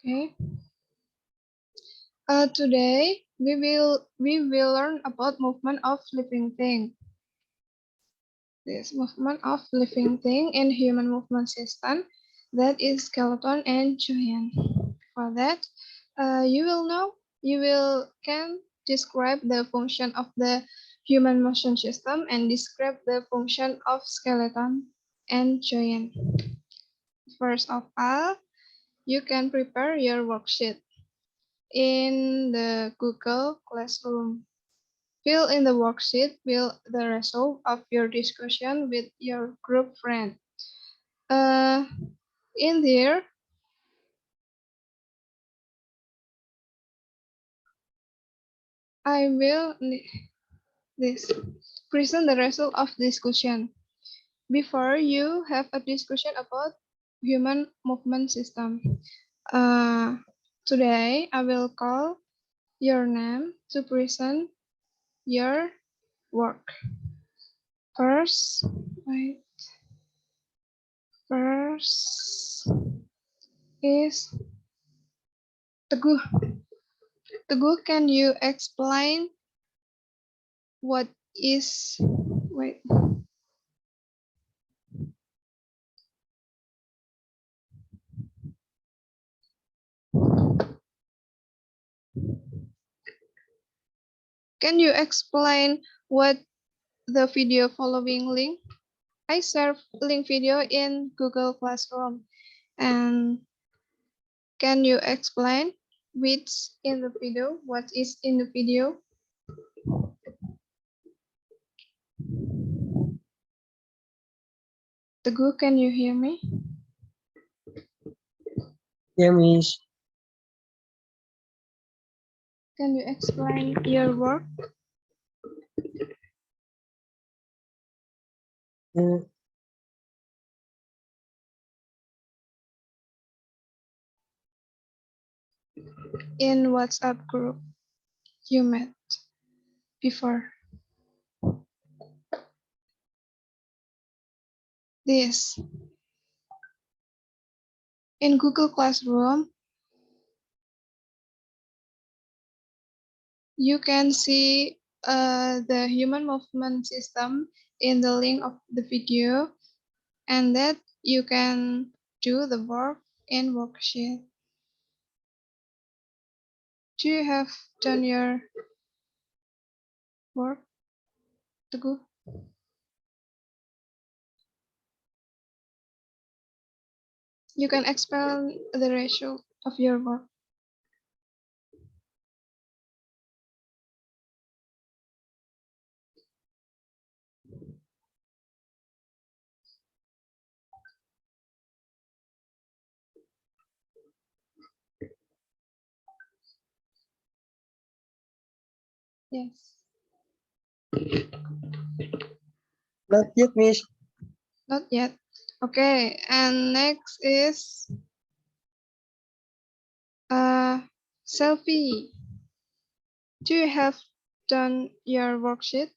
Okay. Today we will learn about movement of living thing. This movement of living thing in human movement system, that is skeleton and giant. For that, you can describe the function of the human motion system and describe the function of skeleton and giant. First of all, you can prepare your worksheet in the Google Classroom. Fill in the worksheet with the result of your discussion with your group friend. In there, I will present the result of discussion. Before you have a discussion about human movement system. Today, I will call your name to present your work. First is Teguh. Teguh, can you explain what is wait? Can you explain what the video following link? I share link video in Google Classroom. And can you explain which in the video? What is in the video? Teguh, can you hear me? Yeah, Miss. Can you explain your work? In WhatsApp group you met before. This. In Google Classroom, you can see the human movement system in the link of the video, and that you can do the work in worksheet. Do you have done your work, Teguh? You can explain the result of your work. Yes. Not yet, Miss. Not yet. Okay, and next is selfie. Do you have done your worksheet?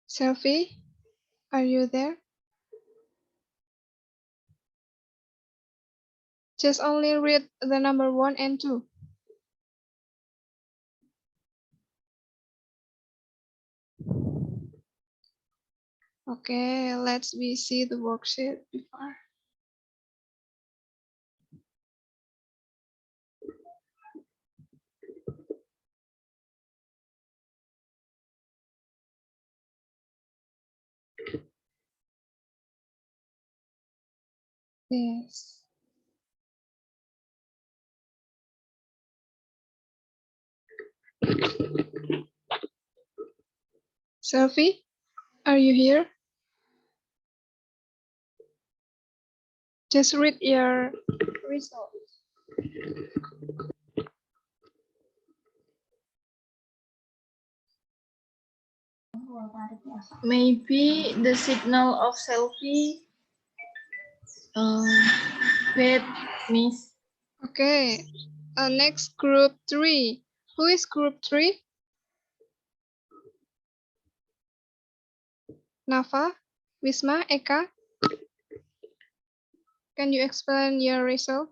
Selfie, are you there? Just only read the number 1 and 2. Okay, let's see the worksheet before. Yes. Selfie, are you here? Just read your results. Maybe the signal of selfie. Wait, Miss. Okay, next group 3. Who is group 3? Nafa, Wisma, Eka, can you explain your result?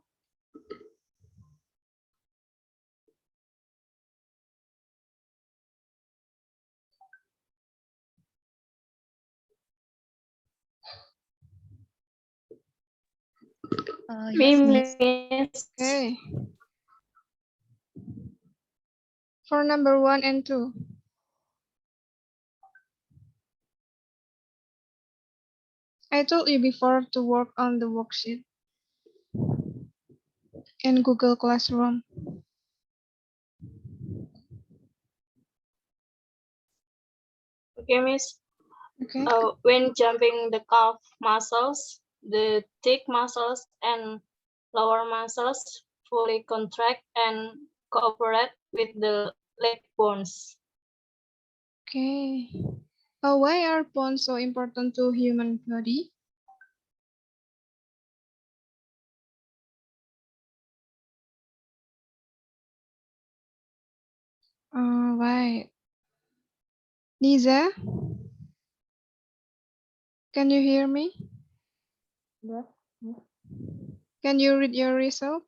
Me, Yes, Miss. Miss. Okay. For number 1 and 2. I told you before to work on the worksheet in Google Classroom. Okay, Miss. Okay. When jumping, the calf muscles, the thick muscles, and lower muscles fully contract and cooperate with the leg bones. Okay. Why are bones so important to human body? Why? Lisa, can you hear me? Yes, Miss. Can you read your result?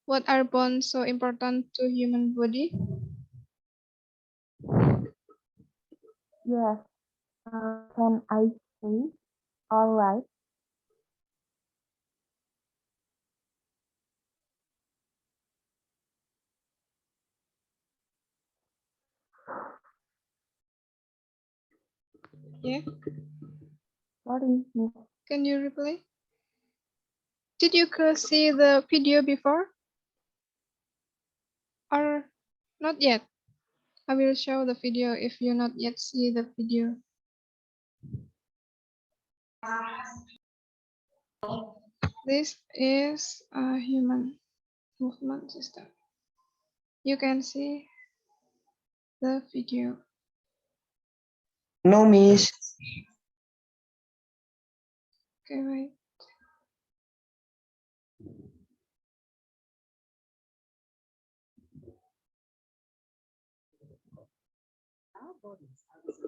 What are bones so important to human body? Yes. Can I see? All right. Yeah. Sorry, Miss. Can you replay? Did you see the video before? Or not yet? I will show the video if you not yet see the video. This is a human movement system. You can see the video. No, Miss. Okay, wait.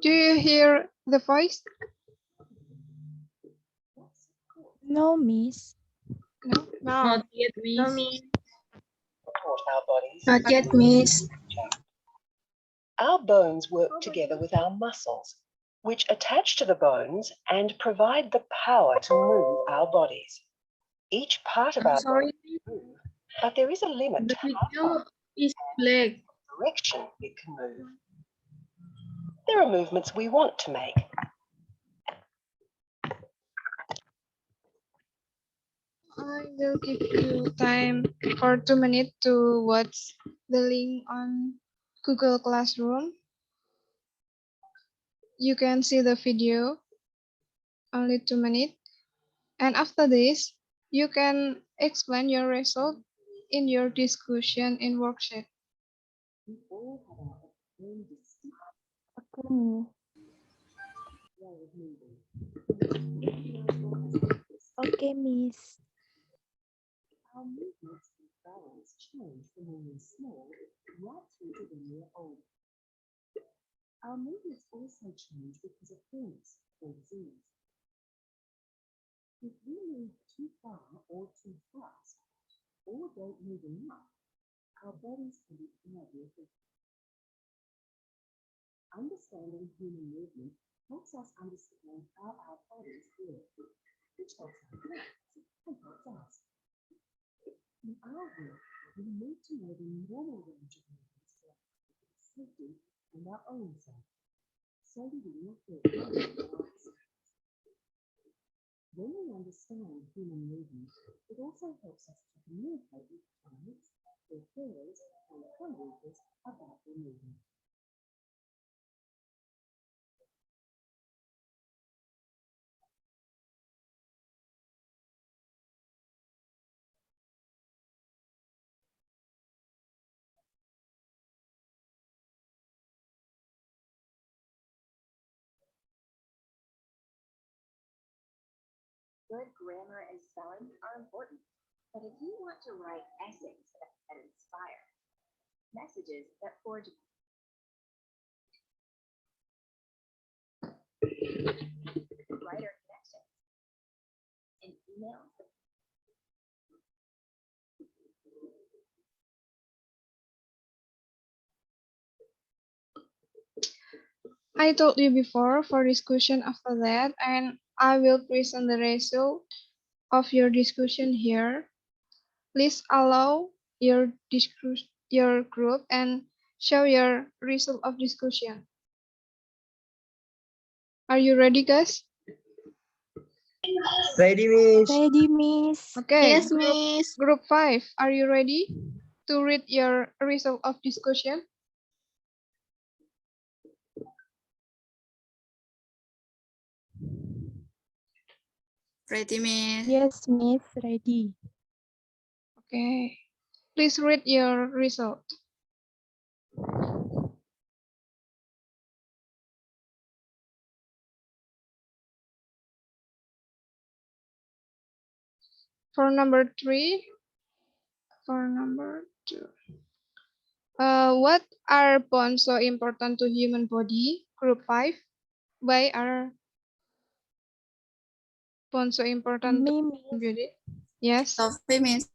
Do you hear the voice? No, miss. No? Not yet, Miss. Our bodies. Not yet, Miss. Our bones work together with our muscles, which attach to the bones and provide the power to move our bodies. Each part of I'm our sorry, body can move, but there is a limit the to video is black. how direction it can move. There are movements we want to make. I will give you time for 2 minutes to watch the link on Google Classroom. You can see the video, only 2 minutes. And after this, you can explain your result in your discussion in worksheet. Okay, Miss. Okay, miss. Our movements and balance change from when we're small right through to when we're old. Our movements also change because of illness or disease. If we move too far or too fast, or don't move enough, our bodies can be badly affected. Understanding human movement helps us understand how our bodies work, which helps our brains and helps us. In our work, we need to know the normal range of movements for our safety and our own safety, so we will feel relaxed. When we understand human movement, it also helps us to communicate with clients, their carers, and co-workers about their movement. Good grammar and spelling are important, but if you want to write essays that inspire, messages that forge females. I told you before for discussion after that, and I will present the result of your discussion here. Please allow your group and show your result of discussion. Are you ready, guys? Ready, Miss? Ready, Miss. Okay. Yes, Miss. Group 5, are you ready to read your result of discussion? Ready, Miss? Yes, Miss. Ready. Okay. Please read your result. For number 3, for number 2. What are bones so important to human body? Group 5. Why are bones so important to Me, human Miss. body? Yes. Sophie, Miss.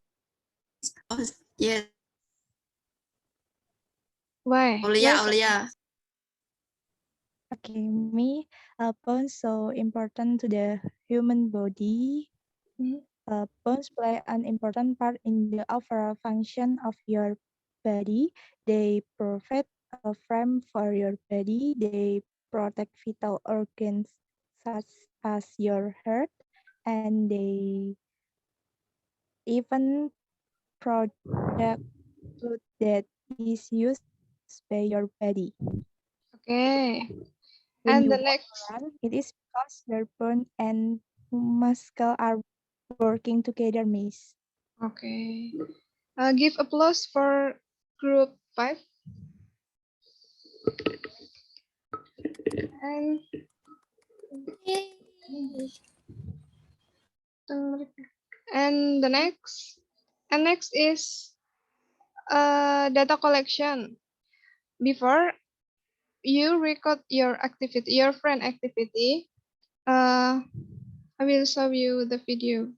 Oh, yes. Why? Aulia, Why so? Aulia. Okay, me. Bones so important to the human body. Mhm. Bones play an important part in the overall function of your body. They provide a frame for your body. They protect vital organs such as your heart, and they even produce food that is used by your body. Okay. When And you the walk next. around, it is because your bone and muscle are working together, Miss. Okay. Give applause for group 5. And and the next is data collection. Before you record your activity, your friend activity, I will show you the video.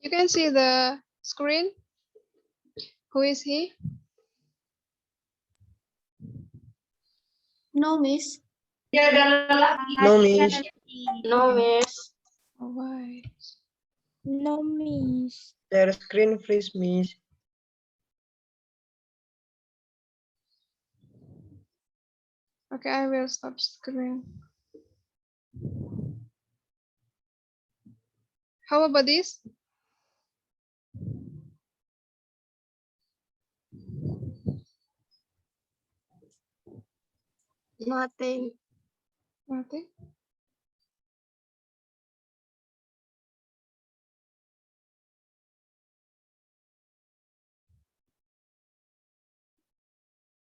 You can see the screen. Who is he? No, Miss. No, Miss. No, Miss. Oh, why? No, Miss. Share screen, please, Miss. Okay, I will stop screen. How about this? Nothing. Nothing.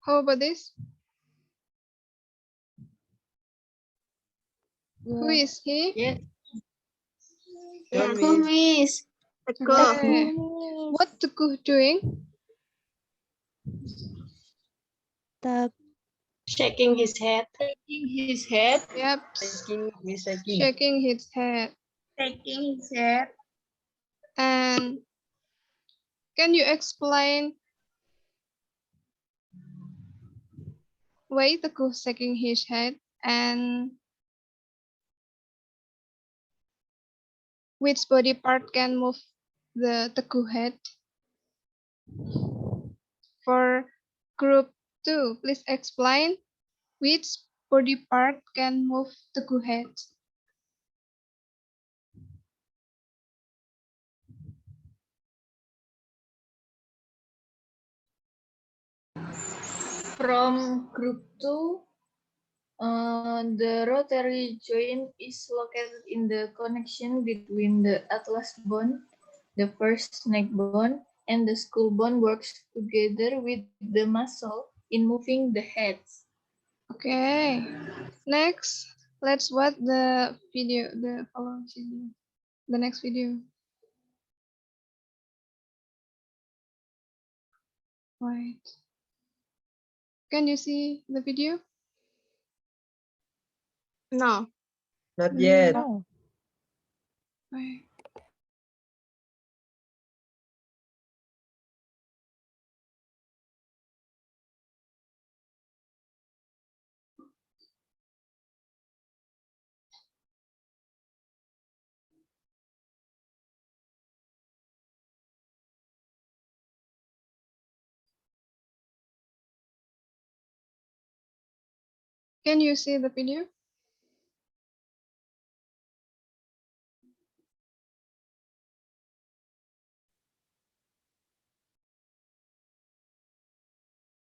How about this? Who is he? Yes. One, Go, Miss. Miss. Go. Okay. Miss. What Teguh doing? The Shaking his head. Yep. Shaking, Miss shaking. Shaking his head. And can you explain why Teguh shaking his head and which body part can move the Teguh head? For group 2, please explain which body part can move Teguh head. From group 2, the rotary joint is located in the connection between the atlas bone, the first neck bone, and the skull bone works together with the muscle in moving the heads. Okay. Next, let's watch the video, the following video, the next video. Wait. Can you see the video? No. Not yet. No. Okay. Can you see the video?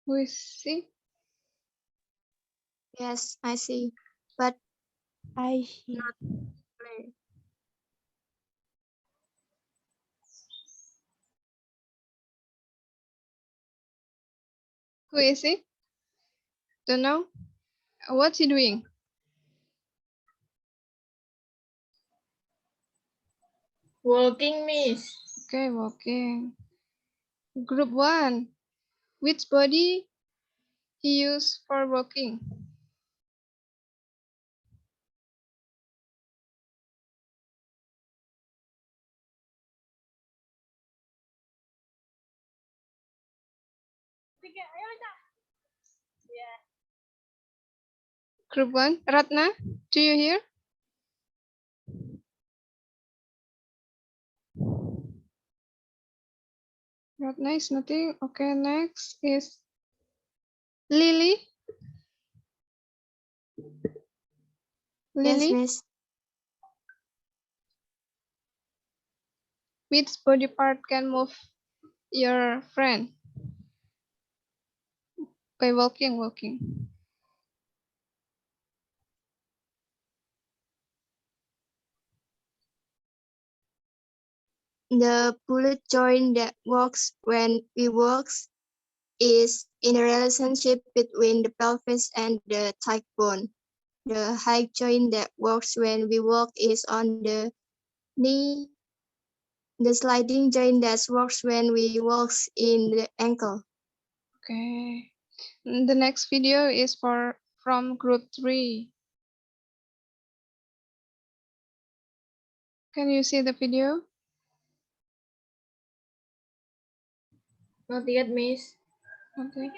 Who is see? Yes, I see. But I see. play. Who is he? Don't know. What's he doing? Walking, Miss. Okay, walking. Group 1. Which body he used for walking? Group 1. Ratna, do you hear? Ratna is nothing. Okay, next is Lily. Yes, Lily, Miss. which body part can move your friend by walking? The bullet joint that works when we walk is in a relationship between the pelvis and the thigh bone. The high joint that works when we walk is on the knee. The sliding joint that works when we walk in the ankle. Okay. The next video is from group 3. Can you see the video? Not yet, Miss. Okay.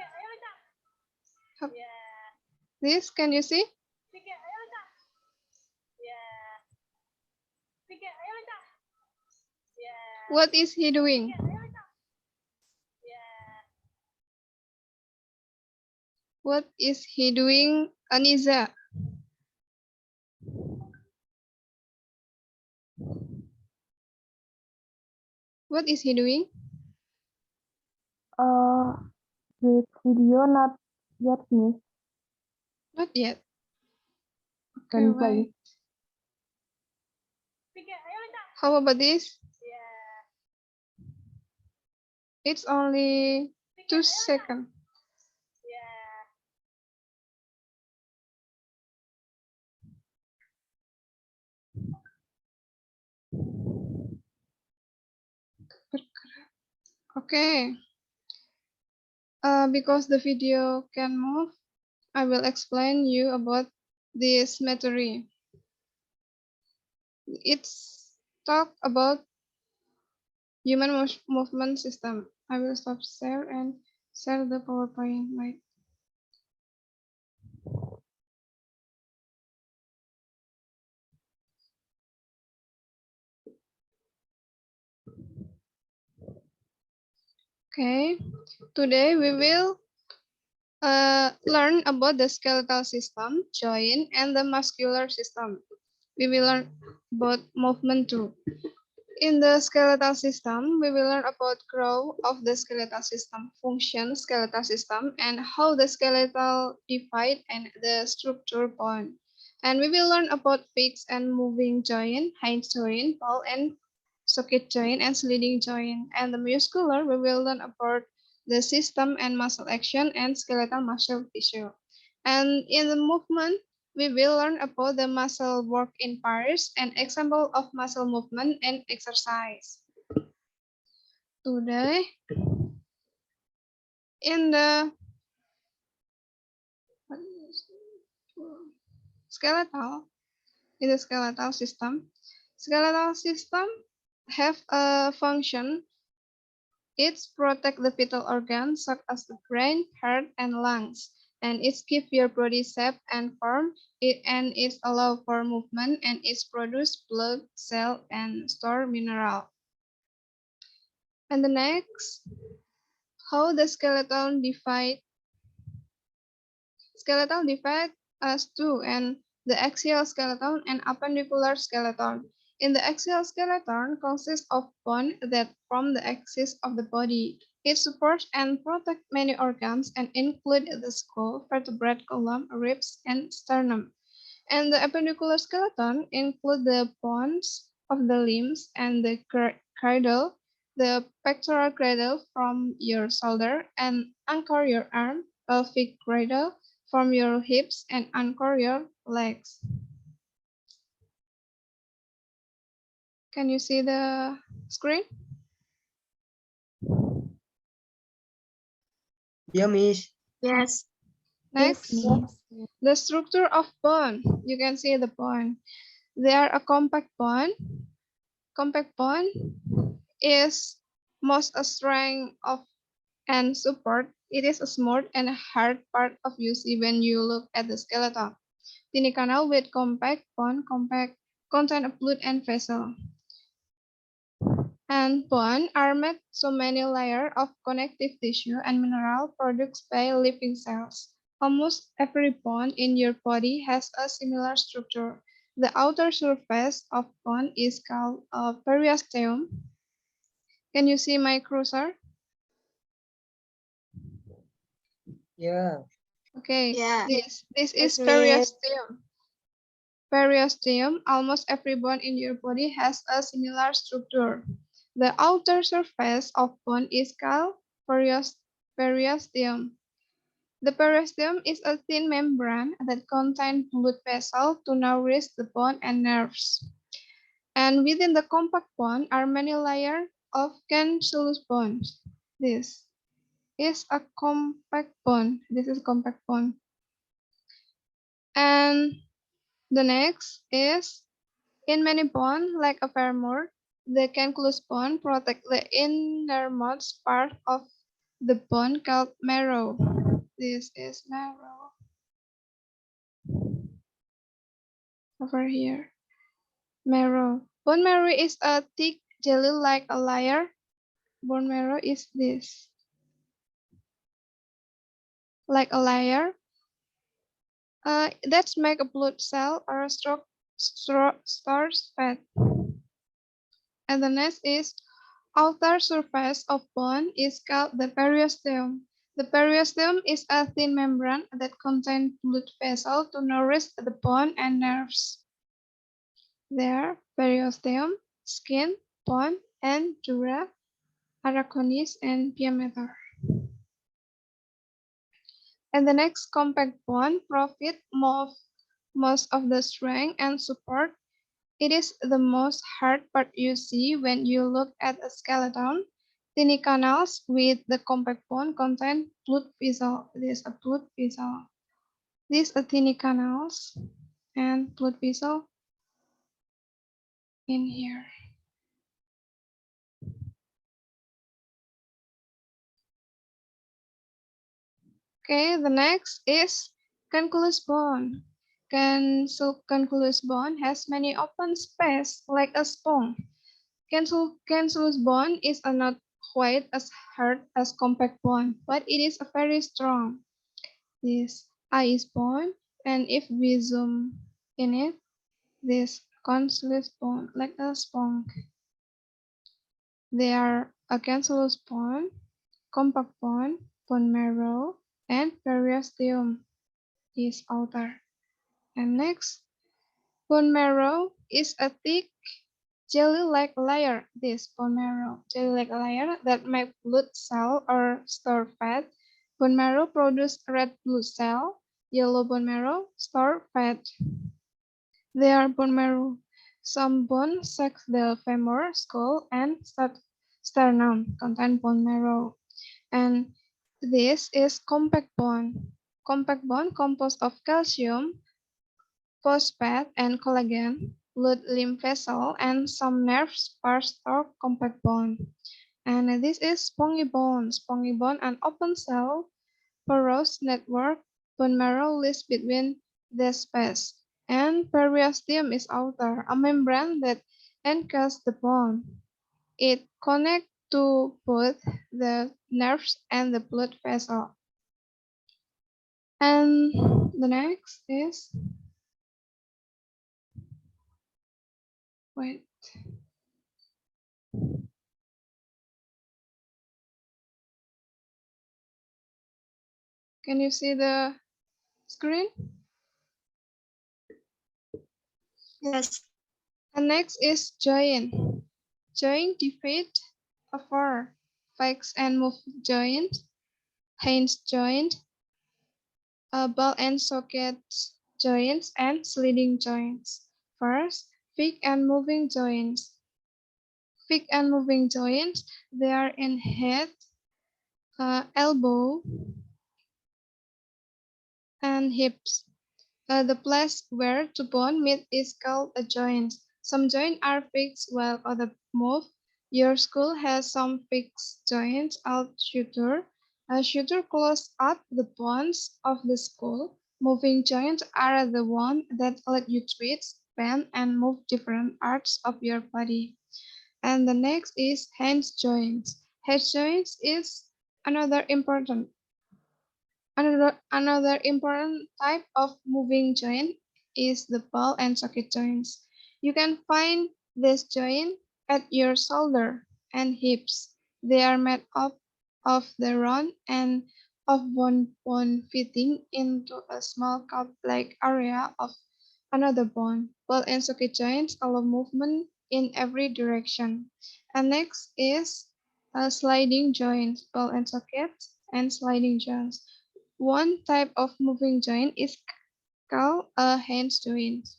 This, can you see? What is he doing? What is he doing, Aniza? What is he doing? The video not yet, Miss. Not yet. Okay, Can wait. play. How about this? It's only 2 seconds. Okay. Because the video can move, I will explain you about this material. It's talk about human movement system. I will stop share and share the PowerPoint. Wait. Okay. Today we will learn about the skeletal system, joint, and the muscular system. We will learn about movement too. In the skeletal system, we will learn about growth of the skeletal system, function skeletal system, and how the skeletal divide and the structure bond. And we will learn about fixed and moving joint, hinge joint, ball and socket joint, and sliding joint. And the muscular, we will learn about the system and muscle action and skeletal muscle tissue. And in the movement, we will learn about the muscle work in pairs and example of muscle movement and exercise. Today, in the in the skeletal system. Skeletal system have a function. It's protect the vital organs such as the brain, heart, and lungs. And it's keep your body safe and firm. And it's allow for movement, and it's produce blood, cell, and store mineral. And the next, how the skeleton divide as two, and the axial skeleton and appendicular skeleton. In the axial skeleton consists of bone that form the axis of the body. It supports and protects many organs and include the skull, vertebrate column, ribs, and sternum. And the appendicular skeleton include the bones of the limbs and the cradle, the pectoral cradle from your shoulder and anchor your arm, pelvic cradle from your hips and anchor your legs. Can you see the screen? Yeah, Miss. Yes. Next, Yes, Miss. the structure of bone. You can see the bone. They are a compact bone. Compact bone is most a strength of and support. It is a smooth and hard part of you see when you look at the skeleton. Tiny canal with compact bone contain a blood and vessel. And bone are made so many layers of connective tissue and mineral produced by living cells. Almost every bone in your body has a similar structure. The outer surface of bone is called a periosteum. Can you see my cursor? Yeah. Okay, Yeah. this is Yes, Miss. periosteum. Periosteum, almost every bone in your body has a similar structure. The outer surface of bone is called periosteum. The periosteum is a thin membrane that contains blood vessels to nourish the bone and nerves. And within the compact bone are many layers of cancellous bones. This is a compact bone. This is compact bone. And the next is in many bones, like a femur, the cancellous bone protect the innermost part of the bone called marrow. This is marrow. Over here. Marrow. Bone marrow is a thick jelly like a layer. Bone marrow is this. Like a layer. That's make a blood cell or stores fat. And the next is outer surface of bone is called the periosteum. The periosteum is a thin membrane that contains blood vessels to nourish the bone and nerves. There, periosteum, skin, bone, and dura, araconis, and diameter. And the next compact bone provides most of the strength and support. It is the most hard part you see when you look at a skeleton. Tiny canals with the compact bone contain blood vessel. This is a blood vessel. These are tiny canals and blood vessel in here. Okay, the next is cancellous bone. Cancellous bone has many open space like a sponge. Cancellous bone is not quite as hard as compact bone, but it is very strong. This eye is bone, and if we zoom in it, this cancellous bone like a sponge. They are a cancellous bone, compact bone, bone marrow, and periosteum is outer. And next, bone marrow is a thick jelly-like layer. This bone marrow, jelly-like layer that make blood cell or store fat. Bone marrow produce red blood cell. Yellow bone marrow store fat. They are bone marrow. Some bone such the femur, skull, and sternum contain bone marrow. And this is compact bone. Compact bone composed of calcium, phosphate and collagen, blood lymph vessel, and some nerves parts or compact bone. And this is spongy bone. Spongy bone, an open cell, porous network, bone marrow lies between the space. And periosteum is outer, a membrane that encased the bone. It connects to both the nerves and the blood vessel. And the next is, wait, can you see the screen? Yes. And next is joint. Joint divide over fixed and move joint, hinge joint, ball and socket joints, and sliding joints. First, fixed and moving joints. Fixed and moving joints, they are in head, elbow, and hips. The place where two bones meet is called a joint. Some joints are fixed while others move. Your school has some fixed joints called suture. A suture closes up the bones of the school. Moving joints are the ones that let you twist, bend, and move different parts of your body. And the next is hand joints. Head joints is another important Another important type of moving joint is the ball and socket joints. You can find this joint at your shoulder and hips. They are made up of the round and of one bone fitting into a small cup-like area of another bone. Ball and socket joints allow movement in every direction. And next is sliding joints, ball and sockets, and sliding joints. One type of moving joint is called a hinge joint.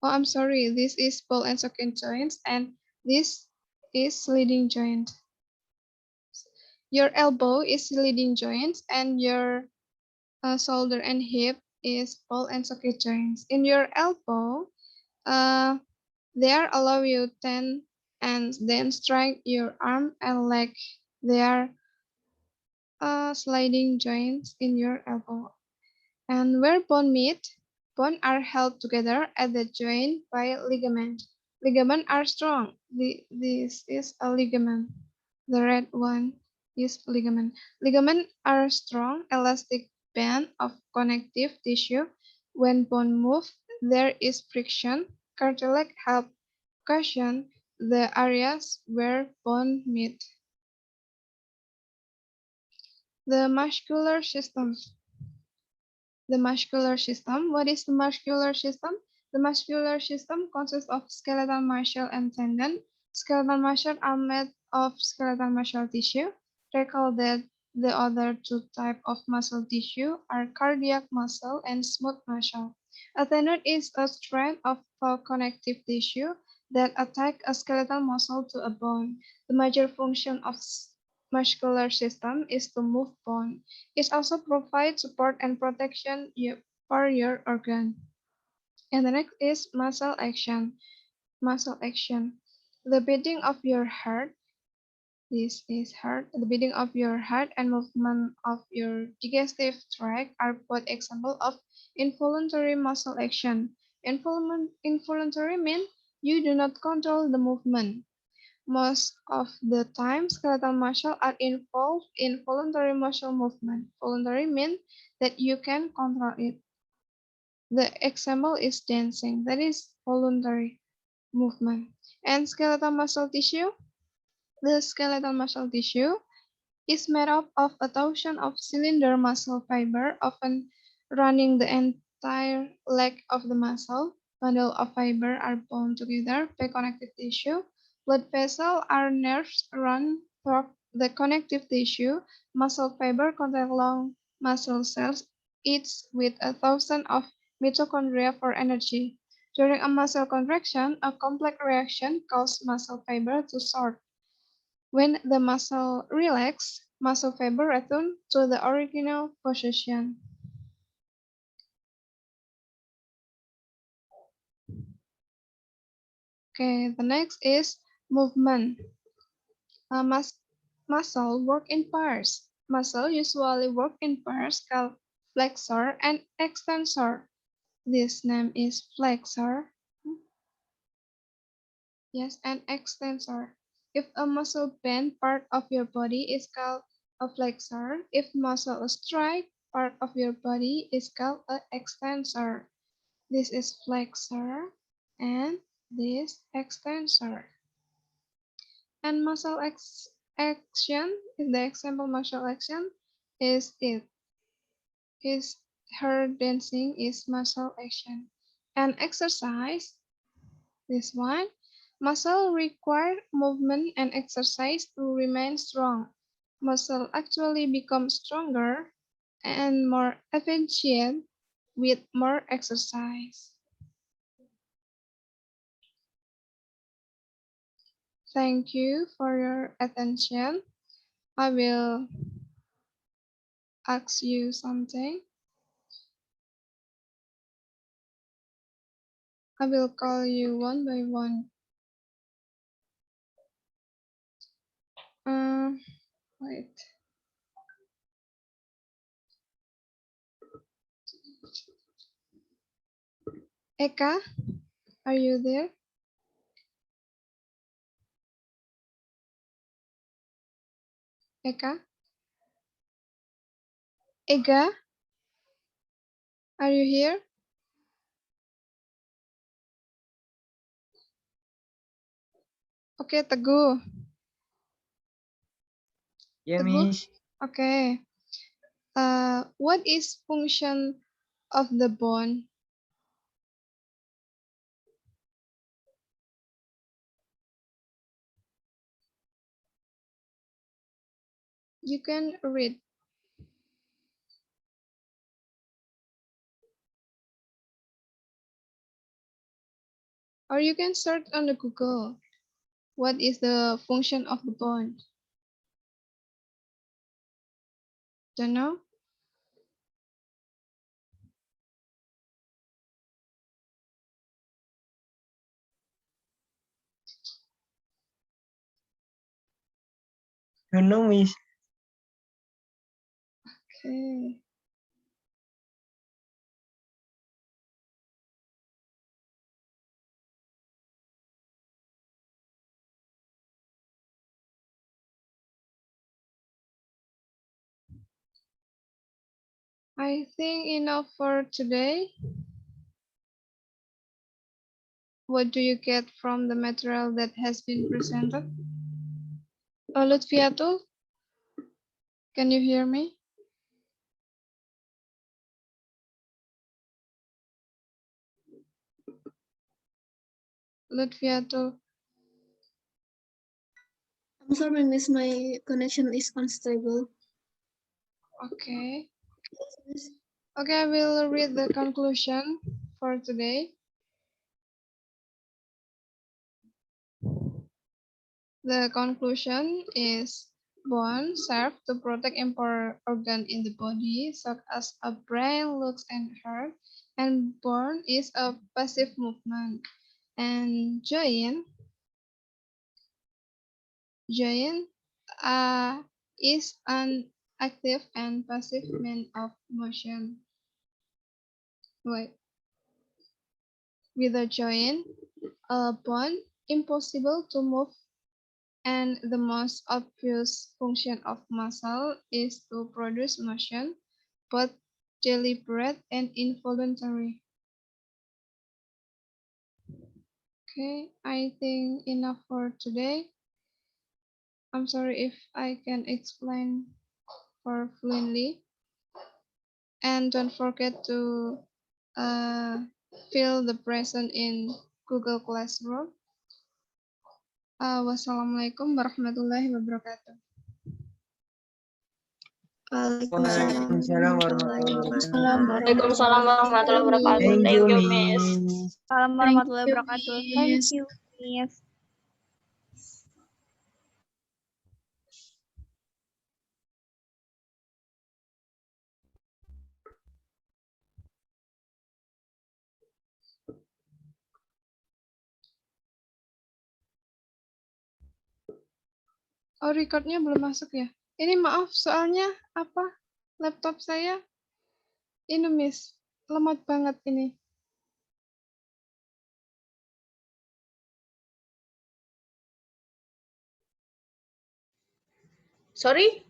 Oh, I'm sorry, this is ball and socket joints, and this is sliding joint. Your elbow is sliding joints, and your shoulder and hip is ball and socket joints. In your elbow, they are allow you to and then strike your arm and leg. They are sliding joints in your elbow. And where bone meet, bones are held together at the joint by ligament. Ligaments are strong. This is a ligament. The red one is ligament. Ligaments are strong, elastic band of connective tissue. When bone move, there is friction. Cartilage help cushion the areas where bone meet. The muscular system. The muscular system. What is the muscular system? The muscular system consists of skeletal muscle and tendon. Skeletal muscle are made of skeletal muscle tissue. Recall that the other two types of muscle tissue are cardiac muscle and smooth muscle. A tendon is a strand of connective tissue that attaches a skeletal muscle to a bone. The major function of muscular system is to move bone. It also provides support and protection for your organ. And the next is muscle action. Muscle action. The beating of your heart. This is heart. The beating of your heart and movement of your digestive tract are both examples of involuntary muscle action. Involuntary means you do not control the movement. Most of the time, skeletal muscles are involved in voluntary muscle movement. Voluntary means that you can control it. The example is dancing, that is voluntary movement. And skeletal muscle tissue, the skeletal muscle tissue is made up of a thousand of cylinder muscle fiber, often running the entire leg of the muscle. Bundle of fiber are bound together by connective tissue. Blood vessels are nerves run through the connective tissue. Muscle fiber contain long muscle cells, each with a thousand of mitochondria for energy. During a muscle contraction, a complex reaction causes muscle fiber to short. When the muscle relaxes, muscle fiber return to the original position. Okay, the next is movement. Muscle work in pairs. Muscle usually work in pairs called flexor and extensor. This name is flexor. Yes, and extensor. If a muscle bend, part of your body is called a flexor. If muscle strike, part of your body is called an extensor. This is flexor and this extensor. And muscle action is the example muscle action is it. Is her dancing is muscle action. And exercise, this one, muscle require movement and exercise to remain strong. Muscle actually become stronger and more efficient with more exercise. Thank you for your attention. I will ask you something. I will call you one by one. Wait. Eka, are you there? Eka? Ega, are you here? Okay, Teguh. Ya, Teguh? Miss. Okay. What is function of the bone? You can read. Or you can search on the Google. What is the function of the bone? Don't know? Don't know, Miss. Okay. I think enough for today. What do you get from the material that has been presented? Lutfiatul, can you hear me? Lutfiatul. I'm sorry, Miss, my connection is unstable. Okay. Okay, I will read the conclusion for today. The conclusion is bone serve to protect important organ in the body, such as a brain, lungs, and heart. And bone is a passive movement. And joint is an active and passive means of motion. Wait. With a joint, a bone impossible to move, and the most obvious function of muscle is to produce motion, both deliberate and involuntary. Okay, I think enough for today. I'm sorry if I can explain for fluently. And don't forget to fill the present in Google Classroom. Wassalamualaikum warahmatullahi wabarakatuh. Waalaikumsalam warahmatullahi wabarakatuh. Waalaikumsalam warahmatullahi wabarakatuh. Thank Thank you, you, Miss. Miss. Salam warahmatullahi wabarakatuh. Thank Miss. you, Miss. Oh, recordnya belum masuk ya? Ini maaf, soalnya apa? Laptop saya ini miss, lemot banget ini. Sorry?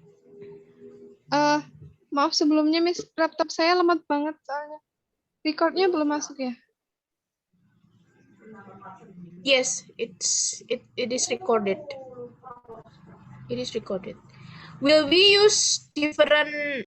Maaf sebelumnya miss, laptop saya lemot banget soalnya. Recordnya belum masuk ya? Yes, it is recorded. It is recorded. Will we use different